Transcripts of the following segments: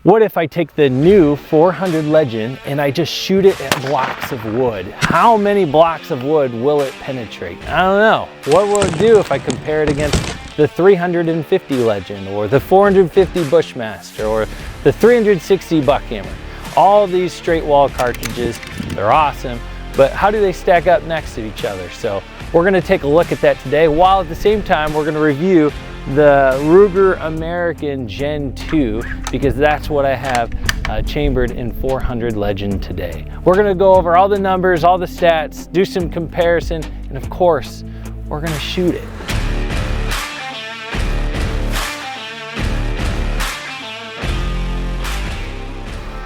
What if I take the new 400 Legend and I just shoot it at blocks of wood? How many blocks of wood will it penetrate? I don't know. What will it do if I compare it against the 350 Legend or the 450 Bushmaster or the 360 Buckhammer? All these straight wall cartridges, they're awesome, but how do they stack up next to each other? So we're gonna take a look at that today, while at the same time we're gonna review the Ruger American Gen 2, because that's what I have chambered in 400 Legend today. We're gonna go over all the numbers, all the stats, do some comparison, and of course, we're gonna shoot it.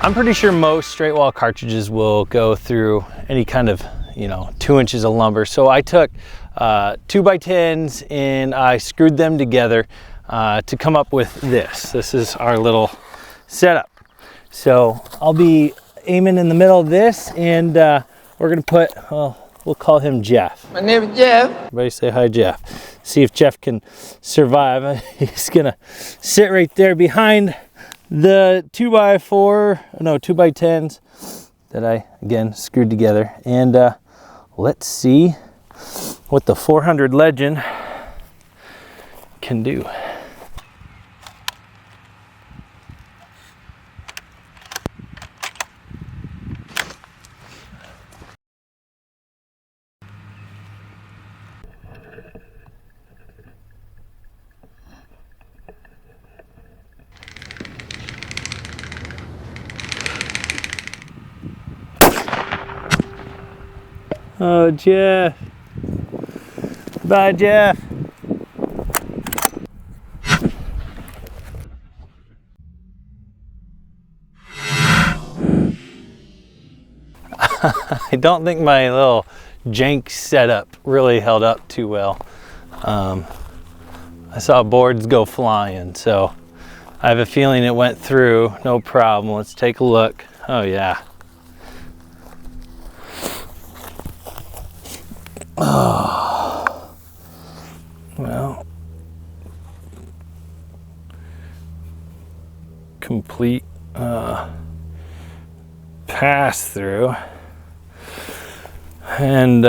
I'm pretty sure most straight wall cartridges will go through any kind of, 2 inches of lumber. So I took 2x10s and I screwed them together to come up with this. This is our little setup. So I'll be aiming in the middle of this, and we're gonna put, we'll call him Jeff. My name is Jeff. Everybody say hi, Jeff. See if Jeff can survive. He's gonna sit right there behind the 2x10s that I, again, screwed together. And let's see what the 400 Legend can do. Oh, Jeff. Bye, Jeff. I don't think my little jank setup really held up too well. I saw boards go flying, so I have a feeling it went through, no problem. Let's take a look. Oh yeah. Oh, well, complete pass through, and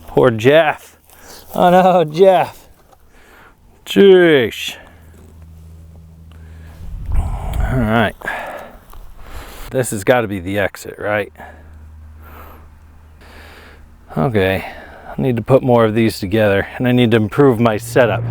poor Jeff. Oh no, Jeff. Jeez. All right, this has got to be the exit, right? Okay. I need to put more of these together, and I need to improve my setup.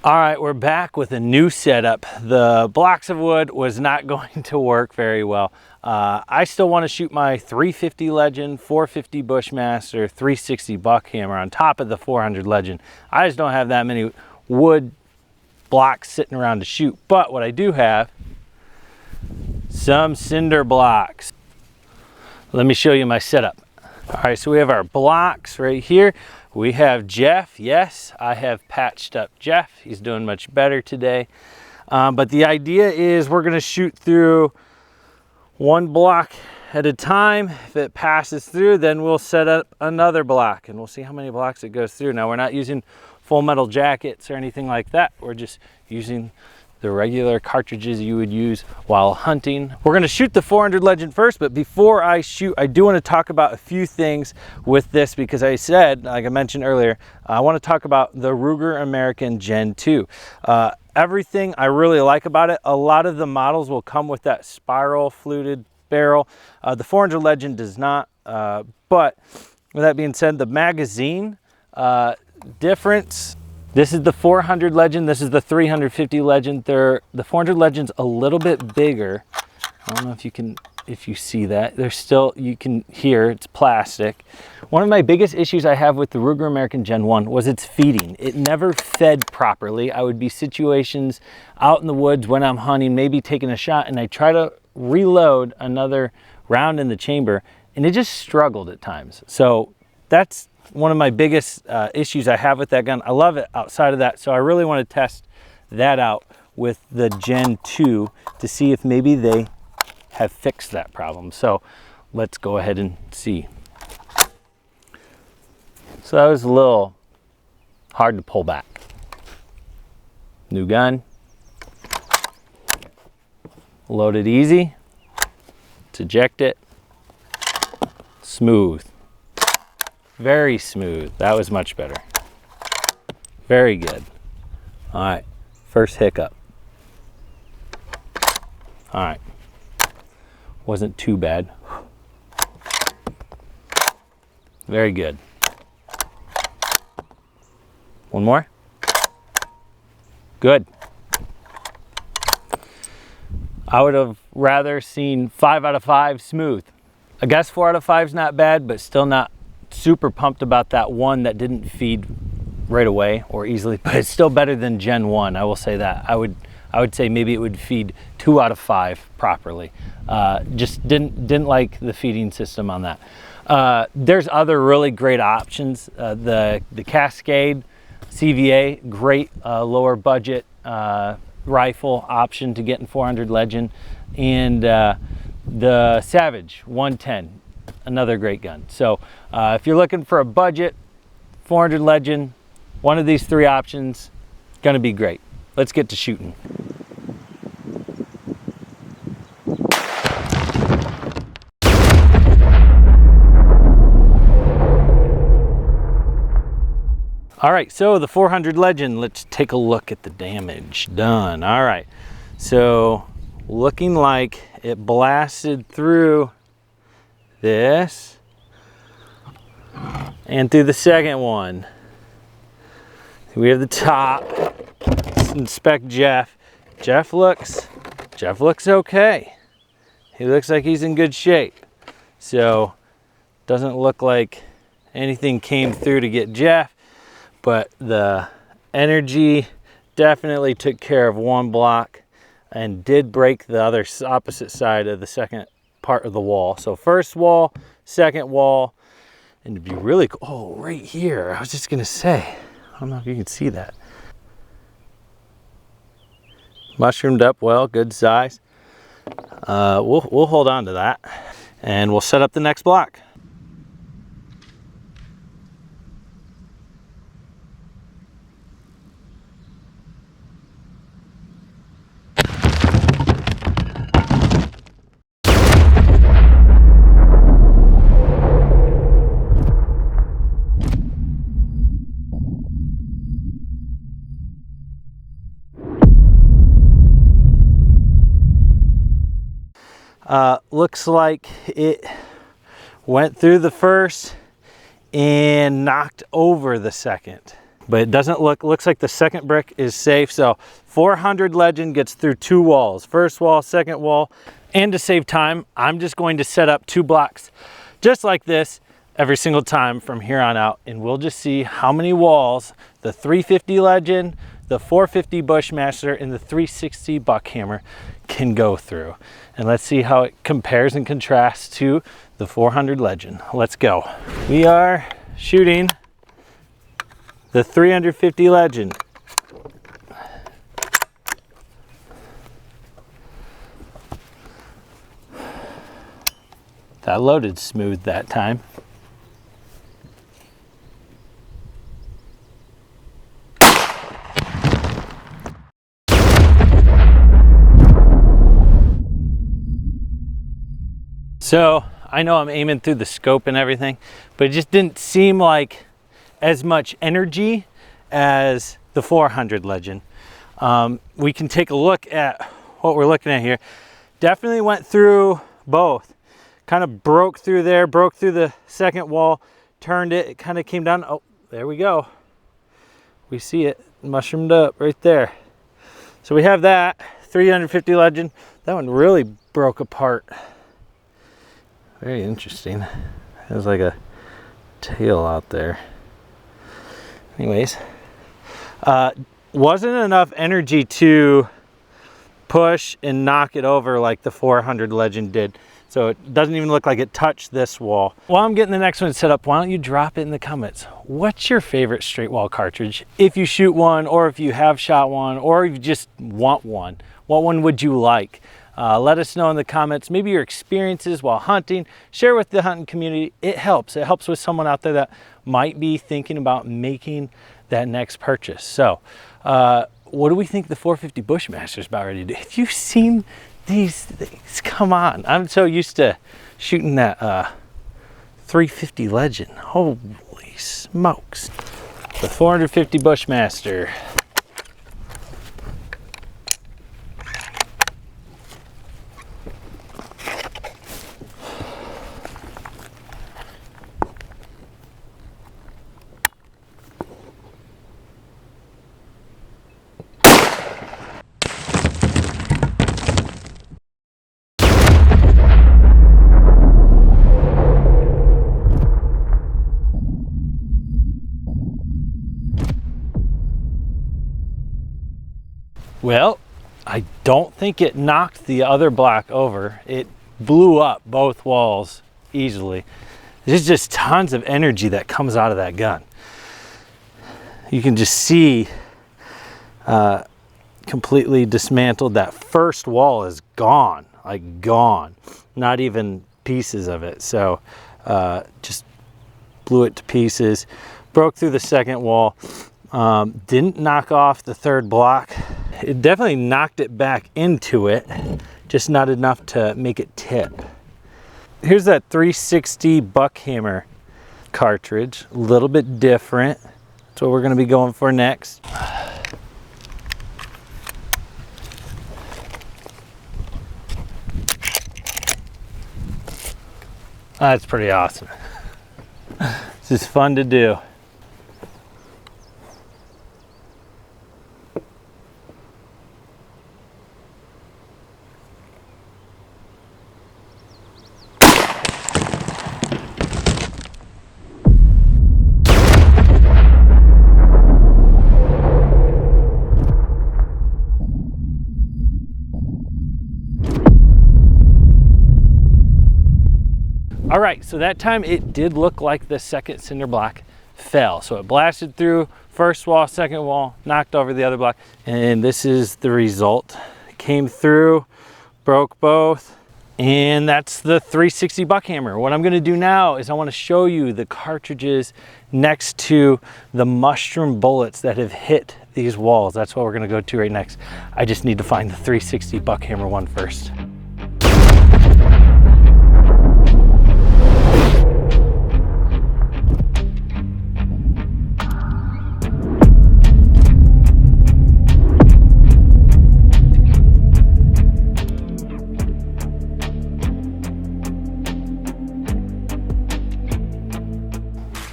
All right, we're back with a new setup. The blocks of wood was not going to work very well. I still want to shoot my 350 Legend, 450 Bushmaster, 360 Buckhammer on top of the 400 Legend. I just don't have that many wood blocks sitting around to shoot, but what I do have, some cinder blocks. Let me show you my setup. All right, so we have our blocks right here. We have Jeff. Yes, I have patched up Jeff. He's doing much better today. But the idea is we're gonna shoot through one block at a time. If it passes through, then we'll set up another block and we'll see how many blocks it goes through. Now, we're not using full metal jackets or anything like that. We're just using the regular cartridges you would use while hunting. We're gonna shoot the 400 Legend first, but before I shoot, I do wanna talk about a few things with this, because I said, like I mentioned earlier, I wanna talk about the Ruger American Gen 2. Everything I really like about it, a lot of the models will come with that spiral fluted barrel. The 400 Legend does not, but with that being said, the magazine difference, this is the 400 Legend, this is the 350 Legend. The 400 Legend's a little bit bigger. I don't know if you see that. There's still, you can hear it's plastic. One of my biggest issues I have with the Ruger American Gen 1 was its feeding. It never fed properly. I would be situations out in the woods when I'm hunting, maybe taking a shot, and I try to reload another round in the chamber, and it just struggled at times. So that's one of my biggest issues I have with that gun. I love it outside of that, so I really want to test that out with the Gen 2 to see if maybe they have fixed that problem. So let's go ahead and see. So that was a little hard to pull back. New gun. Load it easy. Let's eject it. Smooth. Very smooth. That was much better. Very good. All right, first hiccup. All right, wasn't too bad. Very good. One more. Good. I would have rather seen 5 out of 5 smooth. I guess 4 out of 5 is not bad, but still not super pumped about that one that didn't feed right away or easily, but it's still better than Gen 1. I will say that. I would say maybe it would feed 2 out of 5 properly. Just didn't like the feeding system on that. There's other really great options. The Cascade CVA, great lower budget rifle option to get in 400 Legend, and the Savage 110, another great gun. So if you're looking for a budget 400 Legend, one of these 3 options gonna be great. Let's get to shooting. All right, so the 400 Legend, let's take a look at the damage done. All right, so looking like it blasted through this and through the second one. We have the top. Let's inspect Jeff. Jeff looks okay. He looks like he's in good shape. So doesn't look like anything came through to get Jeff. But the energy definitely took care of one block and did break the other opposite side of the second part of the wall. So first wall, second wall, and to be really cool, oh, right here, I was just gonna say, I don't know if you can see that. Mushroomed up well, good size. We'll hold on to that and we'll set up the next block. Looks like it went through the first and knocked over the second, but it doesn't looks like the second brick is safe. So 400 Legend gets through 2 walls, first wall, second wall. And to save time, I'm just going to set up 2 blocks just like this every single time from here on out, and we'll just see how many walls the 350 Legend, the 450 Bushmaster, and the 360 Buckhammer can go through. And let's see how it compares and contrasts to the 400 Legend. Let's go. We are shooting the 350 Legend. That loaded smooth that time. So I know I'm aiming through the scope and everything, but it just didn't seem like as much energy as the 400 Legend. We can take a look at what we're looking at here. Definitely went through both. Kind of broke through there, broke through the second wall, turned it, it kind of came down. Oh, there we go. We see it mushroomed up right there. So we have that 350 Legend. That one really broke apart. Very interesting. There's like a tail out there. Anyways, wasn't enough energy to push and knock it over like the 400 Legend did. So it doesn't even look like it touched this wall. While I'm getting the next one set up, why don't you drop it in the comments? What's your favorite straight wall cartridge? If you shoot one, or if you have shot one, or if you just want one, what one would you like? Let us know in the comments, maybe your experiences while hunting. Share with the hunting community. It helps. It helps with someone out there that might be thinking about making that next purchase. So what do we think the 450 Bushmaster is about ready to do? Have you seen these things? Come on. I'm so used to shooting that 350 Legend. Holy smokes. The 450 Bushmaster. Well, I don't think it knocked the other block over. It blew up both walls easily. There's just tons of energy that comes out of that gun. You can just see completely dismantled. That first wall is gone, like gone. Not even pieces of it. So just blew it to pieces. Broke through the second wall. Didn't knock off the third block. It definitely knocked it back into it, just not enough to make it tip. Here's that 360 Buckhammer cartridge, a little bit different. That's what we're going to be going for next. That's pretty awesome. This is fun to do. All right, so that time it did look like the second cinder block fell. So it blasted through first wall, second wall, knocked over the other block, and this is the result. Came through, broke both, and that's the 360 Buckhammer. What I'm gonna do now is I wanna show you the cartridges next to the mushroom bullets that have hit these walls. That's what we're gonna go to right next. I just need to find the 360 Buckhammer one first.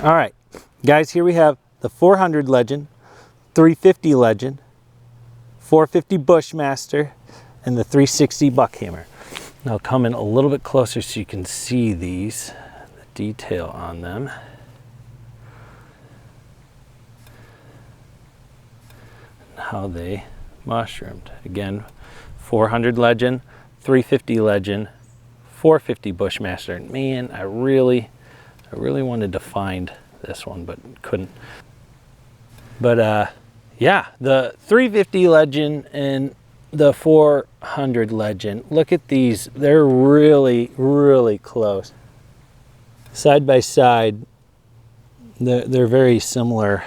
All right, guys, here we have the 400 Legend, 350 Legend, 450 Bushmaster, and the 360 Buckhammer. Now come in a little bit closer so you can see these, the detail on them. And how they mushroomed. Again, 400 Legend, 350 Legend, 450 Bushmaster. And man, I really wanted to find this one, but couldn't. But yeah, the 350 Legend and the 400 Legend, look at these. They're really close. Side by side, they're very similar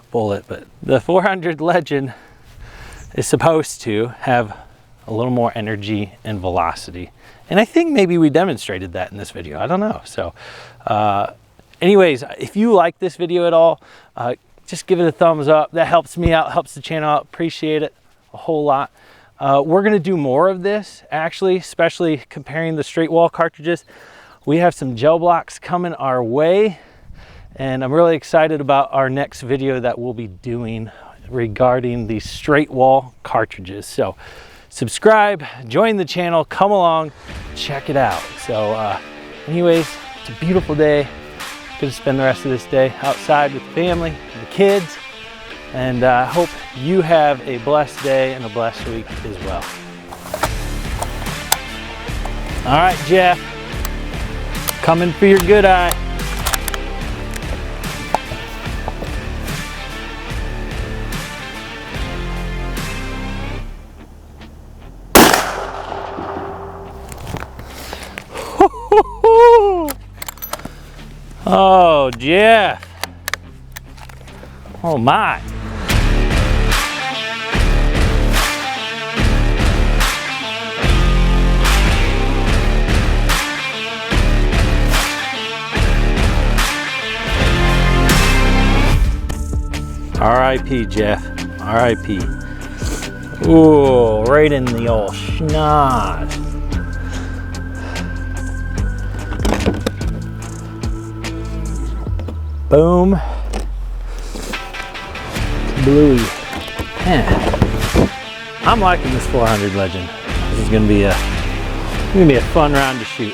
bullet, but the 400 Legend is supposed to have a little more energy and velocity. And I think maybe we demonstrated that in this video. I don't know. So anyways, if you like this video at all, just give it a thumbs up. That helps me out, helps the channel out. Appreciate it a whole lot. We're going to do more of this, actually, especially comparing the straight wall cartridges. We have some gel blocks coming our way, and I'm really excited about our next video that we'll be doing regarding the straight wall cartridges. So subscribe, join the channel, come along, check it out. So anyways, it's a beautiful day. Gonna spend the rest of this day outside with the family and the kids, and I hope you have a blessed day and a blessed week as well. All right, Jeff, coming for your good eye. Oh, Jeff. Oh my. R.I.P. Jeff. R.I.P. Ooh, right in the old schnoz. Boom. Bluey. Man, I'm liking this 400 Legend. This is gonna be a fun round to shoot.